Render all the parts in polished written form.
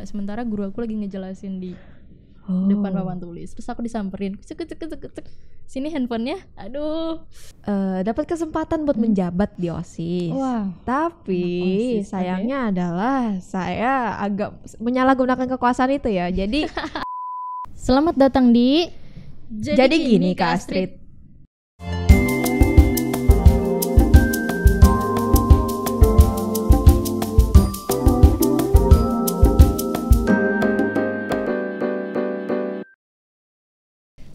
Sementara guru aku lagi ngejelasin di depan papan tulis. Terus aku disamperin, cek, sini handphonenya. Aduh. Dapat kesempatan buat menjabat di OSIS. Wah. Tapi OSIS, sayangnya adalah saya agak menyalahgunakan kekuasaan itu ya. Jadi Selamat datang di jadi gini Kak Astrid.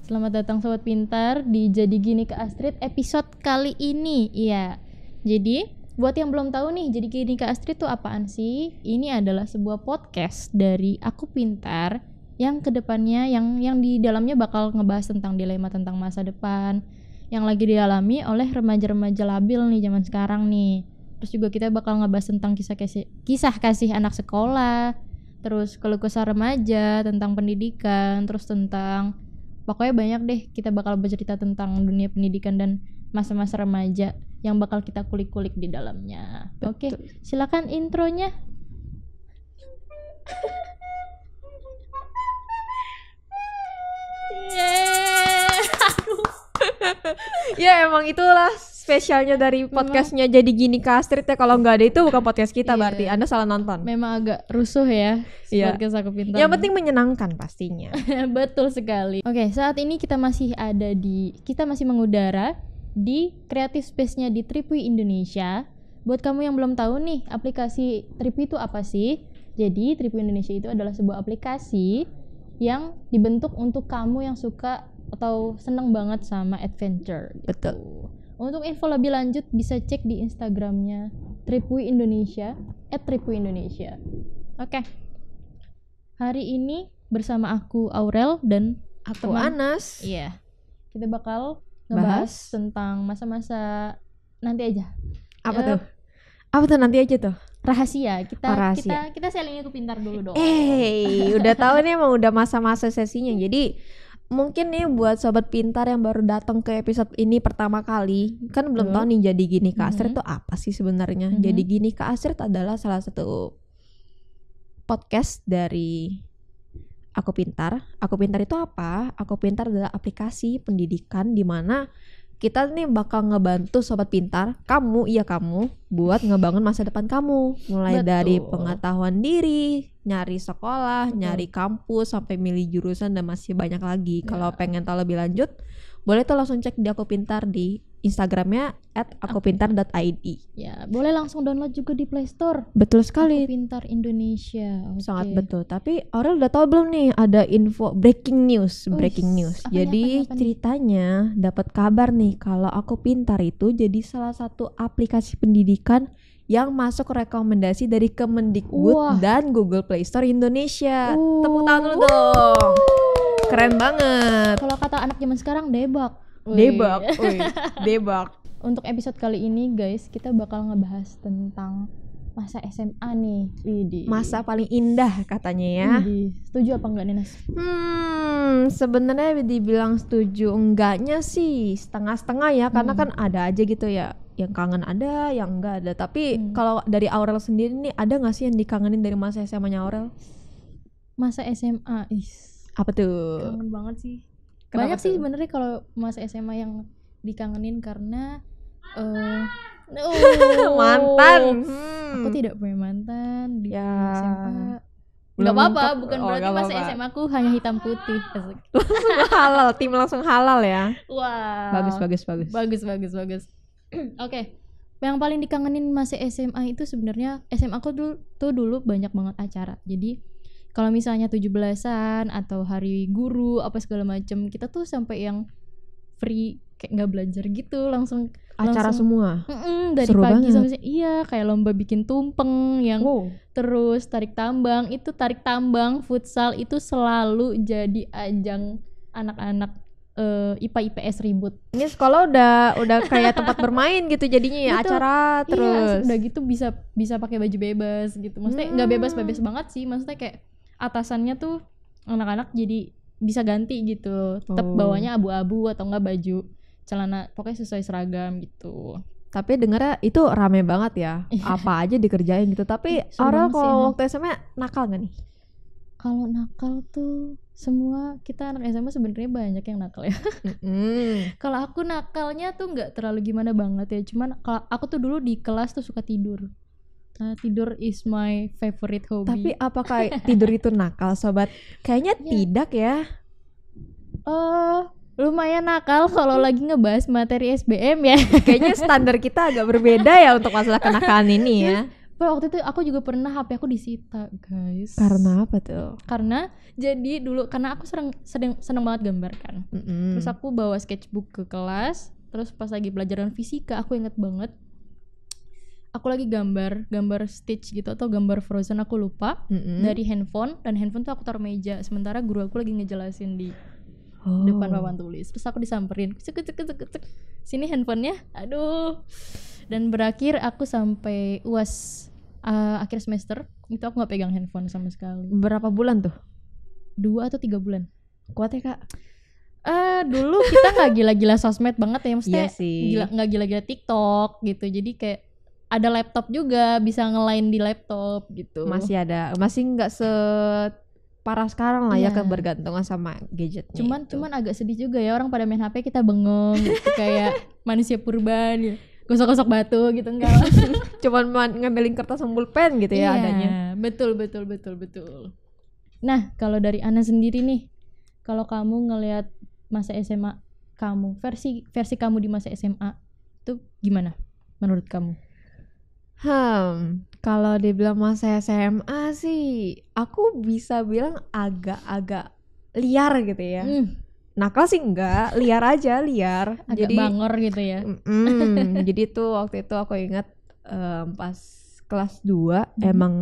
Selamat datang Sobat Pintar di Jadi Gini Kak Astrid episode kali ini. Iya. Jadi, buat yang belum tahu nih, Jadi Gini Kak Astrid itu apaan sih? Ini adalah sebuah podcast dari Aku Pintar yang kedepannya yang di dalamnya bakal ngebahas tentang dilema tentang masa depan yang lagi dialami oleh remaja-remaja labil nih zaman sekarang nih. Terus juga kita bakal ngebahas tentang kisah kasih anak sekolah, terus keluh kesah remaja, tentang pendidikan, terus tentang pokoknya banyak deh, kita bakal bercerita tentang dunia pendidikan dan masa-masa remaja yang bakal kita kulik-kulik di dalamnya. Oke, silakan intronya. Ya emang itulah spesialnya dari podcastnya Jadi Gini Kak Astrid ya. Kalau nggak ada itu bukan podcast kita, berarti Anda salah nonton. Memang agak rusuh ya podcast Aku Pintar. Yang penting menyenangkan pastinya. Betul sekali. Oke, saat ini kita masih mengudara di Creative Space-nya di Tripwi Indonesia. Buat kamu yang belum tahu nih, aplikasi Tripwi itu apa sih? Jadi Tripwi Indonesia itu adalah sebuah aplikasi yang dibentuk untuk kamu yang suka atau seneng banget sama adventure gitu. Betul. Untuk info lebih lanjut bisa cek di Instagramnya Tripwi Indonesia @tripwi-indonesia. Oke. Hari ini bersama aku Aurel dan Aku Anas. Iya. Kita bakal ngebahas tentang masa-masa nanti aja. Apa tuh? Apa tuh nanti aja tuh? Rahasia. Rahasia. Kita sharing Aku Pintar dulu dong. Udah tahu nih emang udah masa-masa sesinya. Jadi mungkin nih buat sobat pintar yang baru datang ke episode ini pertama kali, kan belum tahu nih Jadi Gini Kak Astrid itu apa sih sebenarnya. Jadi Gini Kak Astrid adalah salah satu podcast dari Aku Pintar. Aku Pintar itu apa? Aku Pintar adalah aplikasi pendidikan di mana kita nih bakal ngebantu sobat pintar, kamu buat ngebangun masa depan kamu. Mulai dari pengetahuan diri, nyari sekolah, nyari kampus, sampai milih jurusan dan masih banyak lagi. Kalau pengen tahu lebih lanjut, boleh tuh langsung cek di Aku Pintar di Instagramnya @akupintar.id. Ya, boleh langsung download juga di Play Store. Betul sekali. Aku Pintar Indonesia. Sangat betul. Tapi Aurel udah tahu belum nih ada info breaking news. Jadi ceritanya dapat kabar nih kalau Aku Pintar itu jadi salah satu aplikasi pendidikan yang masuk rekomendasi dari Kemendikbud dan Google Play Store Indonesia. Tepuk tangan dulu dong. Keren banget. Kalau kata anak zaman sekarang debak. Untuk episode kali ini guys, kita bakal ngebahas tentang masa SMA nih. Masa paling indah katanya ya. Setuju apa enggak nih Nas? Sebenarnya dibilang setuju enggaknya sih setengah-setengah ya, karena kan ada aja gitu ya. Yang kangen ada, yang enggak ada. Tapi kalau dari Aurel sendiri nih, ada nggak sih yang dikangenin dari masa SMA-nya Aurel? Masa SMA, apa tuh? Kangen banget sih. Kenapa banyak sih sebenarnya kalau masa SMA yang dikangenin karena mantan. Aku tidak punya mantan di SMA. Belum apa-apa, bukan berarti masa SMA aku hanya hitam putih. Halal, tim langsung halal ya. Wah. Bagus. Oke. Yang paling dikangenin masa SMA itu sebenarnya SMA aku dulu banyak banget acara. Jadi kalau misalnya 17-an atau hari guru apa segala macam, kita tuh sampai yang free kayak nggak belajar gitu, langsung acara semua. Dari seru pagi banget. sampai kayak lomba bikin tumpeng yang terus tarik tambang, futsal itu selalu jadi ajang anak-anak IPA IPS ribut. Ini sekolah udah kayak tempat bermain gitu jadinya ya. Betul. Acara terus. Iya, udah gitu bisa pakai baju bebas gitu. Maksudnya nggak bebas banget sih, maksudnya kayak atasannya tuh anak-anak jadi bisa ganti gitu. Tetap bawahnya abu-abu atau enggak baju celana, pokoknya sesuai seragam gitu. Tapi dengarnya itu rame banget ya. Apa aja dikerjain gitu. Tapi Aurel kalau waktu SMA nakal gak nih? Kalau nakal tuh semua kita anak SMA sebenarnya banyak yang nakal ya. Kalau aku nakalnya tuh nggak terlalu gimana banget ya. Cuman kalau aku tuh dulu di kelas tuh suka tidur. Nah, tidur is my favorite hobby. Tapi apakah tidur itu nakal, sobat? Kayaknya tidak ya. Lumayan nakal kalau lagi ngebahas materi SBM ya. Kayaknya standar kita agak berbeda ya untuk masalah kenakalan ini ya. Waktu itu aku juga pernah HP aku disita, guys. Karena apa tuh? Karena jadi dulu karena aku seneng banget gambar kan. Terus aku bawa sketchbook ke kelas. Terus pas lagi pelajaran fisika aku inget banget. Aku lagi gambar Stitch gitu atau gambar Frozen, aku lupa. Dari handphone, dan handphone tuh aku taruh meja. Sementara guru aku lagi ngejelasin di depan papan tulis. Terus aku disamperin, cek. Sini handphonenya, aduh. Dan berakhir aku sampai UAS akhir semester itu aku nggak pegang handphone sama sekali. Berapa bulan tuh? 2 atau 3 bulan. Kuat ya kak? Dulu kita nggak gila-gila sosmed banget ya, maksudnya nggak gila-gila TikTok gitu. Jadi kayak ada laptop juga, bisa ngelain di laptop gitu. Masih nggak separah sekarang lah ya, kebergantungan sama gadgetnya. Cuman agak sedih juga ya, orang pada main HP kita bengong gitu, kayak manusia purba gitu. Gosok-gosok batu gitu, enggak lah. Cuman ngambilin kertas sama pulpen gitu ya adanya. Betul. Nah, kalau dari Ana sendiri nih, kalau kamu ngelihat masa SMA kamu, versi kamu di masa SMA itu gimana menurut kamu? Kalau dibilang masa SMA sih, aku bisa bilang agak-agak liar gitu ya. Nakal sih enggak, liar aja. Agak jadi bangor gitu ya. Jadi tuh waktu itu aku ingat pas kelas 2 emang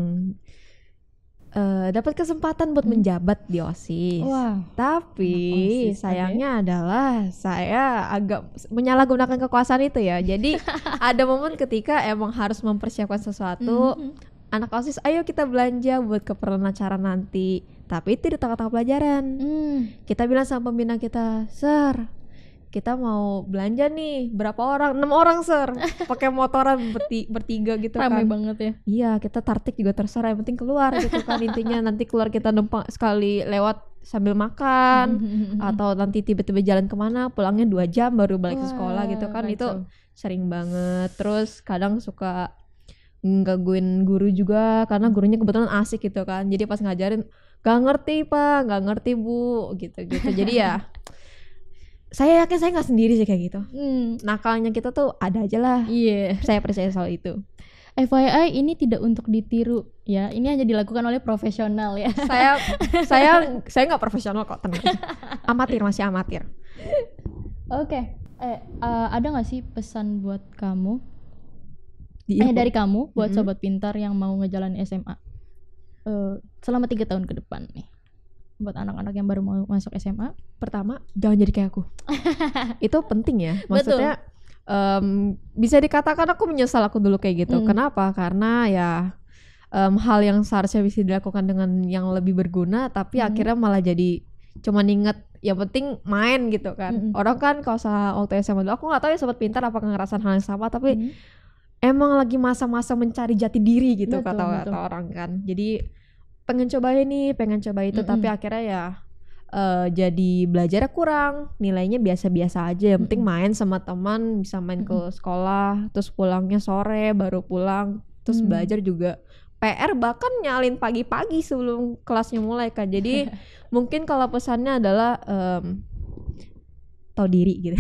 dapat kesempatan buat menjabat di OSIS. Tapi OSIS, sayangnya adalah saya agak menyalahgunakan kekuasaan itu ya. Jadi ada momen ketika emang harus mempersiapkan sesuatu. Anak OSIS, ayo kita belanja buat keperluan acara nanti. Tapi itu di tengah-tengah pelajaran. Kita bilang sama pembina kita, "Sir, kita mau belanja nih, berapa orang? 6 orang, Sir." Pakai motoran bertiga gitu. Ramai kan. banget ya. Iya, kita tartik juga terserah, yang penting keluar gitu kan. Intinya nanti keluar kita numpang sekali lewat sambil makan. Atau nanti tiba-tiba jalan kemana, pulangnya 2 jam baru balik ke sekolah gitu kan. Kacau. Itu sering banget. Terus kadang suka nggaguin guru juga, karena gurunya kebetulan asik gitu kan. Jadi pas ngajarin, "Gak ngerti Pak, gak ngerti Bu," gitu-gitu. Jadi ya saya yakin saya gak sendiri sih kayak gitu. Nakalnya kita tuh ada aja lah. Saya percaya soal itu. FYI, ini tidak untuk ditiru ya. Ini hanya dilakukan oleh profesional ya. Saya gak profesional kok, tenang. Masih amatir. Oke. Ada gak sih pesan buat kamu? Dari kamu buat sobat pintar yang mau ngejalanin SMA selama 3 tahun ke depan nih, buat anak-anak yang baru mau masuk SMA. Pertama, jangan jadi kayak aku. Itu penting ya. Maksudnya bisa dikatakan aku menyesal aku dulu kayak gitu. Kenapa? Karena ya hal yang seharusnya bisa dilakukan dengan yang lebih berguna, tapi akhirnya malah jadi cuma inget yang penting main gitu kan. Orang kan kalau waktu SMA dulu, aku gak tahu ya sobat pintar apakah ngerasain hal yang sama, tapi emang lagi masa-masa mencari jati diri gitu, kata orang kan. Jadi pengen coba ini, pengen coba itu, tapi akhirnya ya jadi belajarnya kurang, nilainya biasa-biasa aja. Yang penting main sama teman, bisa main ke sekolah, terus pulangnya sore baru pulang, terus belajar juga PR bahkan nyalin pagi-pagi sebelum kelasnya mulai kan. Jadi mungkin kalau pesannya adalah tahu diri gitu.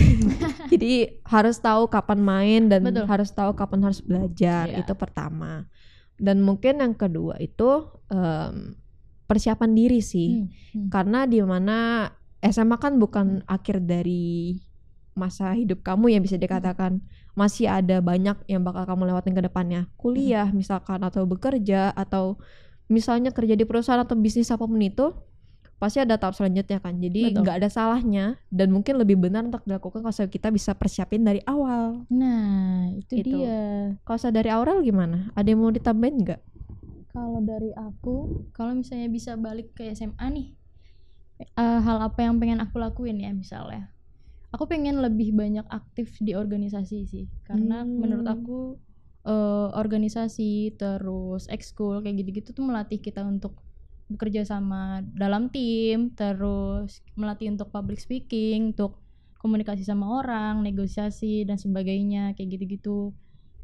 Jadi harus tahu kapan main dan harus tahu kapan harus belajar. Itu pertama. Dan mungkin yang kedua itu persiapan diri sih. Karena di mana SMA kan bukan akhir dari masa hidup kamu yang bisa dikatakan. Masih ada banyak yang bakal kamu lewatin ke depannya. Kuliah misalkan, atau bekerja, atau misalnya kerja di perusahaan atau bisnis apapun itu, pasti ada tahap selanjutnya kan. Jadi nggak ada salahnya, dan mungkin lebih benar untuk dilakukan kalau kita bisa persiapin dari awal. Nah itu dia. Kalau dari Aurel gimana? Ada yang mau ditambahin nggak? Kalau dari aku, kalau misalnya bisa balik ke SMA nih, hal apa yang pengen aku lakuin ya, misalnya aku pengen lebih banyak aktif di organisasi sih. Karena menurut aku organisasi terus ekskul kayak gitu-gitu tuh melatih kita untuk bekerja sama dalam tim, terus melatih untuk public speaking, untuk komunikasi sama orang, negosiasi dan sebagainya kayak gitu-gitu.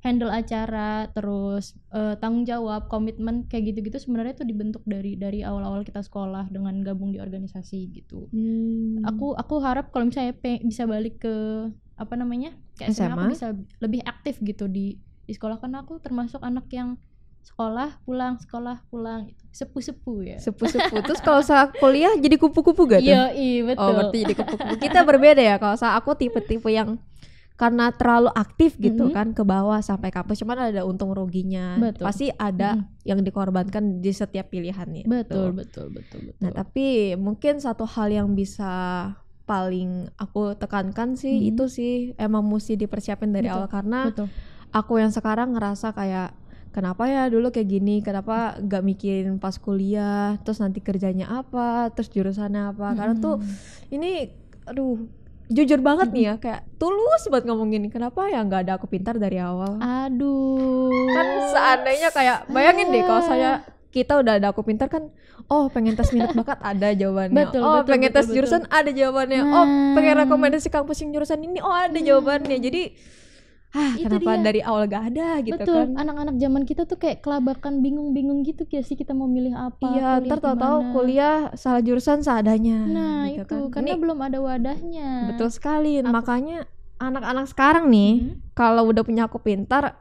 Handle acara, terus tanggung jawab, komitmen kayak gitu-gitu sebenarnya itu dibentuk dari awal-awal kita sekolah dengan gabung di organisasi gitu. Aku harap kalau misalnya bisa balik ke apa namanya? Kayak SMA aku bisa lebih aktif gitu di sekolah, karena aku termasuk anak yang sekolah pulang gitu. Sepu-sepu ya. Sepu-sepu. Terus kalau saat kuliah jadi kupu-kupu gak tuh? Iya, betul. Oh, berarti jadi kupu-kupu. Kita berbeda ya. Kalau saat aku tipe-tipe yang karena terlalu aktif gitu kan ke bawah sampai kampus, cuman ada untung ruginya. Betul. Pasti ada yang dikorbankan di setiap pilihannya. Betul. Nah, tapi mungkin satu hal yang bisa paling aku tekankan sih itu sih emang mesti dipersiapin dari awal, karena aku yang sekarang ngerasa kayak kenapa ya dulu kayak gini, kenapa gak mikirin pas kuliah, terus nanti kerjanya apa, terus jurusannya apa. Karena tuh ini aduh jujur banget nih ya, kayak tulus banget ngomong gini, kenapa ya gak ada Aku Pintar dari awal. Aduh, kan seandainya kayak bayangin deh kalau kita udah ada Aku Pintar kan, oh pengen tes minat bakat ada jawabannya, pengen tes jurusan ada jawabannya, pengen rekomendasi kampus yang jurusan ini ada jawabannya. Jadi kenapa dari awal gak ada gitu. Betul, kan anak-anak zaman kita tuh kayak kelabakan, bingung-bingung gitu kayak sih kita mau milih apa. Iya, ntar tahu-tahu kuliah salah jurusan seadanya. Nah gitu itu kan. karena belum ada wadahnya. Betul sekali. Makanya anak-anak sekarang nih kalau udah punya Aku Pintar,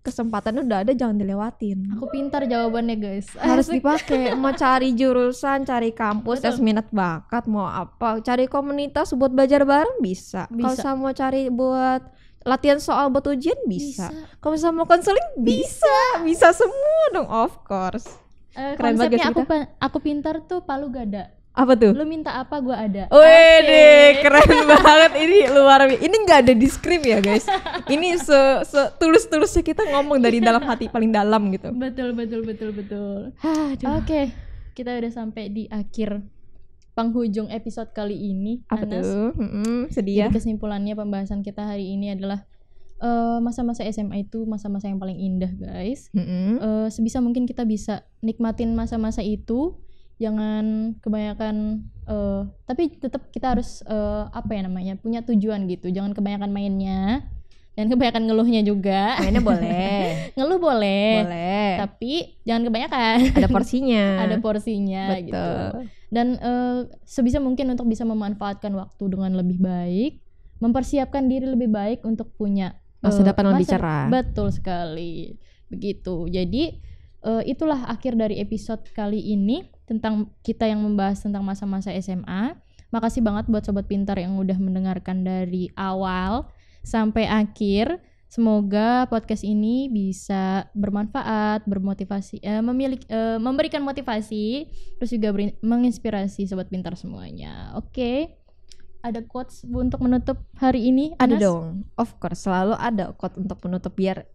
kesempatannya udah ada, jangan dilewatin. Aku Pintar jawabannya guys, harus dipakai. Mau cari jurusan, cari kampus, tes minat bakat, mau apa, cari komunitas buat belajar bareng bisa. Kalau mau cari buat latihan soal buat ujian bisa. Kalau misalnya mau konseling bisa semua dong, of course. Keren banget. Aku Pintar tuh palu gada. Apa tuh? Lu minta apa gua ada. Wede, keren banget ini, luar biasa. Ini nggak ada di skrip ya guys. Ini tulus-tulusnya kita ngomong dari dalam hati paling dalam gitu. Betul. Oke, kita udah sampai di akhir penghujung episode kali ini. Apa Anas, tuh? Sedih ya. Jadi kesimpulannya pembahasan kita hari ini adalah masa-masa SMA itu masa-masa yang paling indah guys. Sebisa mungkin kita bisa nikmatin masa-masa itu, jangan kebanyakan tapi tetap kita harus punya tujuan gitu. Jangan kebanyakan mainnya dan kebanyakan ngeluhnya juga. Mainnya boleh. Ngeluh boleh. Tapi jangan kebanyakan. Ada porsinya Betul. gitu. Dan sebisa mungkin untuk bisa memanfaatkan waktu dengan lebih baik, mempersiapkan diri lebih baik untuk punya masa depan lebih cerah. Betul sekali. Begitu. Jadi itulah akhir dari episode kali ini tentang kita yang membahas tentang masa-masa SMA. Makasih banget buat Sobat Pintar yang udah mendengarkan dari awal sampai akhir. Semoga podcast ini bisa bermanfaat, bermotivasi, memberikan motivasi, terus juga menginspirasi Sobat Pintar semuanya. Oke. Ada quotes untuk menutup hari ini? Ada dong, of course, selalu ada quote untuk menutup biar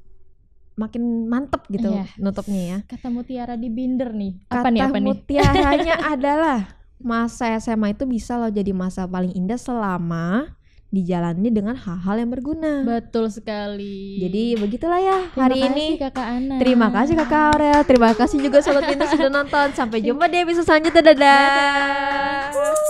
makin mantep gitu nutupnya ya. Kata mutiara di binder nih. Apa nih? Mutiaranya adalah masa SMA itu bisa loh jadi masa paling indah selama dijalani dengan hal-hal yang berguna. Betul sekali. Jadi begitulah ya hari ini. Terima kasih Kakak Ana. Terima kasih Kakak Aurel. Terima kasih juga Sobat Pintar sudah nonton. Sampai jumpa di episode selanjutnya. Dadah.